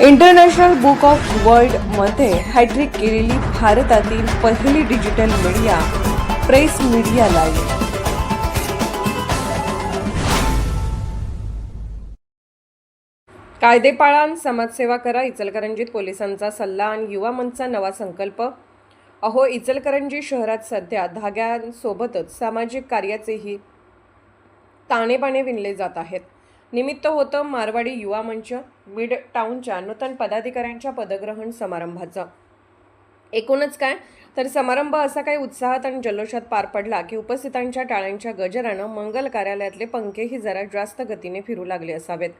International book of वर्ल्डमध्ये hat trick केलेली भारतातील पहिली digital media press media live. कायदे पाळा, समाजसेवा करा, इचलकरंजीत पोलिसांचा सल्ला आणि युवा मंचचा नवा संकल्प। अहो, इचलकरंजी शहरात सध्या धाग्यांसोबतच सामाजिक कार्याचेही ताणेबाणे विणले जात आहेत। निमित्त होतं मारवाडी युवा मंच मिड टाउनच्या नूतन पदाधिकाऱ्यांच्या पदग्रहण समारंभाचं। एकूणच काय तर समारंभ असा काही उत्साहात आणि जल्लोषात पार पडला की उपस्थितांच्या टाळ्यांच्या गजरानं मंगल कार्यालयातले पंखेही जरा जास्त गतीने फिरू लागले असावेत।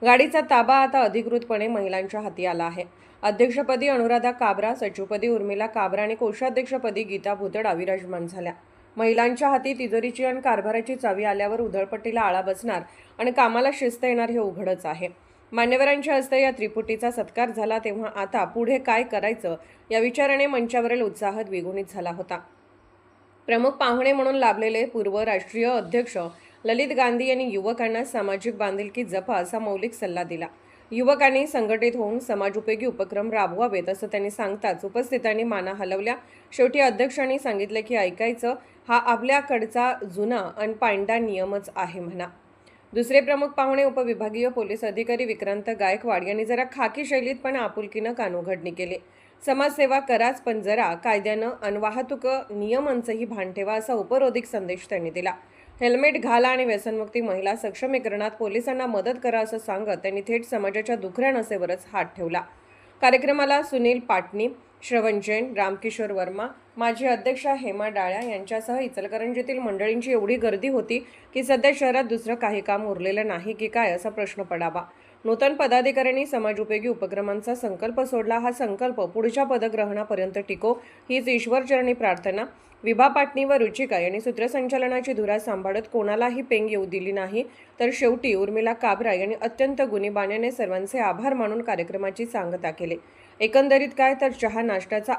गाडीचा ताबा आता अधिकृतपणे महिलांच्या हाती आला आहे। अध्यक्षपदी अनुराधा काबरा, सचिवपदी उर्मिला काबरा आणि कोषाध्यक्षपदी गीता भुतडा विराजमान झाल्या। महिलांच्या हाती तिजोरीची आणि कारभाराची चावी आल्यावर उधळपट्टीला आळा बसणार आणि कामाला शिस्त येणार हे उघडच आहे। मान्यवरांच्या हस्ते या त्रिपुटीचा सत्कार झाला तेव्हा आता पुढे काय करायचं या विचाराने मंचावरील उत्साह द्विगुणित झाला होता। प्रमुख पाहुणे म्हणून लाभलेले पूर्व राष्ट्रीय अध्यक्ष ललित गांधी यांनी युवकांना सामाजिक बांधिलकी जपा असा मौलिक सल्ला दिला। युवकांनी संघटित होऊन समाजोपयोगी उपक्रम राबवावेत असं त्यांनी सांगताच उपस्थितांनी माना हलवल्या। शेवटी अध्यक्षांनी सांगितलं की ऐकायचं हा आपल्याकडचा जुना आणि पांडा नियमच आहे म्हणा। दुसरे प्रमुख पाहुणे उपविभागीय पोलीस अधिकारी विक्रांत गायकवाड यांनी जरा खाकी शैलीत पण आपुलकीनं कानउघडणी केली। समाजसेवा कराच पण जरा कायद्यानं आणि वाहतूक नियमांचंही भान ठेवा असा उपरोधिक संदेश त्यांनी दिला। हेल्मेट घाला आणि व्यसनमुक्ती महिला सक्षमीकरणात पोलिसांना मदत करा असं सांगत त्यांनी थेट समाजाच्या दुखऱ्या नसेवरच हात ठेवला। कार्यक्रमाला सुनील पाटणी, श्रवण जैन, रामकिशोर वर्मा, माजी अध्यक्षा हेमा डाळ्या यांच्यासह इचलकरंजीतील मंडळींची एवढी गर्दी होती की सध्या शहरात दुसरं काही काम उरलेलं नाही की काय असा प्रश्न पडावा। नूतन पदाधिकाऱ्यांनी समाजोपयोगी उपक्रमांचा संकल्प सोडला। हा संकल्प पुढच्या पदग्रहणापर्यंत टिको हीच ईश्वरचरणी प्रार्थना। विभा पाटणी व रुचिका यांनी सूत्रसंचालनाची धुरा सांभाळत कोणालाही पेंग येऊ दिली नाही। तर शेवटी उर्मिला काबरा यांनी अत्यंत गुणीबाण्याने सर्वांचे आभार मानून कार्यक्रमाची सांगता केली। एकंदरीत काय तर चहा नाश्त्याचा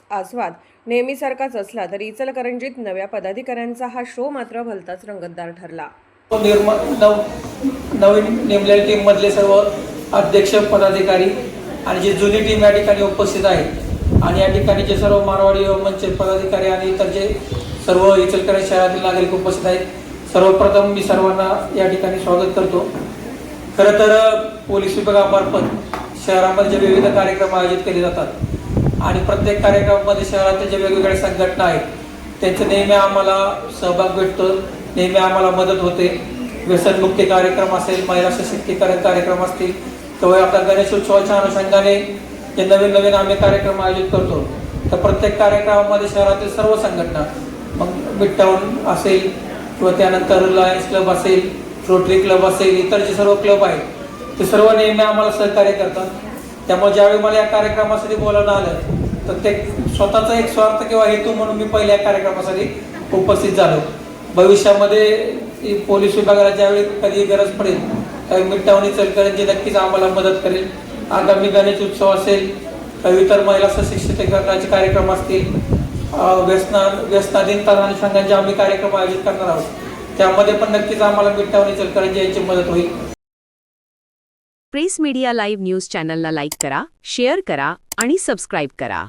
आस्वाद नेहमीसारखाच असला तरी इचलकरंजीत नव्या पदाधिकाऱ्यांचा हा शो मात्र भलताच रंगतदार ठरला। नवीन नेमलेल्या टीम मधले सर्व अध्यक्ष पदाधिकारी आणि जी जुनी टीम या ठिकाणी उपस्थित आहे आणि या ठिकाणी जे सर्व मारवाडी मंच पदाधिकारी आणि इतर जे सर्व इचलकरंजी शहरातील नागरिक उपस्थित आहेत, सर्वप्रथम मी सर्वांना या ठिकाणी स्वागत करतो। खरं तर पोलीस विभागामार्फत शहरामध्ये जे विविध कार्यक्रम आयोजित केले जातात आणि प्रत्येक कार्यक्रमामध्ये शहरातील जे वेगवेगळ्या संघटना आहेत त्यांचे नेहमी आम्हाला सहभाग भेटतो, नेहमी आम्हाला मदत होते। व्यसनमुक्ती कार्यक्रम असेल, महिला सशक्तीकरण कार्यक्रम असतील किंवा आपल्या गणेशोत्सवाच्या अनुषंगाने जे नवीन नवीन आम्ही कार्यक्रम आयोजित करतो तर प्रत्येक कार्यक्रमामध्ये शहरातील सर्व संघटना मग मिड टाउन असेल किंवा त्यानंतर लायन्स क्लब असेल, रोटरी क्लब असेल, इतर जे सर्व क्लब आहेत ते सर्व नेहमी आम्हाला सहकार्य करतात। त्यामुळे ज्यावेळी मला या कार्यक्रमासाठी बोलावणं आलं तर ते स्वतःचा एक स्वार्थ किंवा हेतू म्हणून मी पहिल्या कार्यक्रमासाठी उपस्थित झालो। भविष्यामध्ये पोलीस विभागाला ज्यावेळी कधी गरज पडेल त्यावेळी मिड टाउन इचलकरंजी नक्कीच आम्हाला मदत करेल। आगामी गणेश उत्सव असेल, इतर महिला सशक्तीकरणाचे कार्यक्रम असतील, व्यसनाधीन अनुषंगाने आम्ही कार्यक्रम आयोजित करणार आहोत त्यामध्ये पण नक्कीच आम्हाला मिड टाउन इचलकरंजी यांची मदत होईल। प्रेस मीडिया लाईव्ह न्यूज चॅनलला लाईक करा, शेअर करा आणि सबस्क्राईब करा।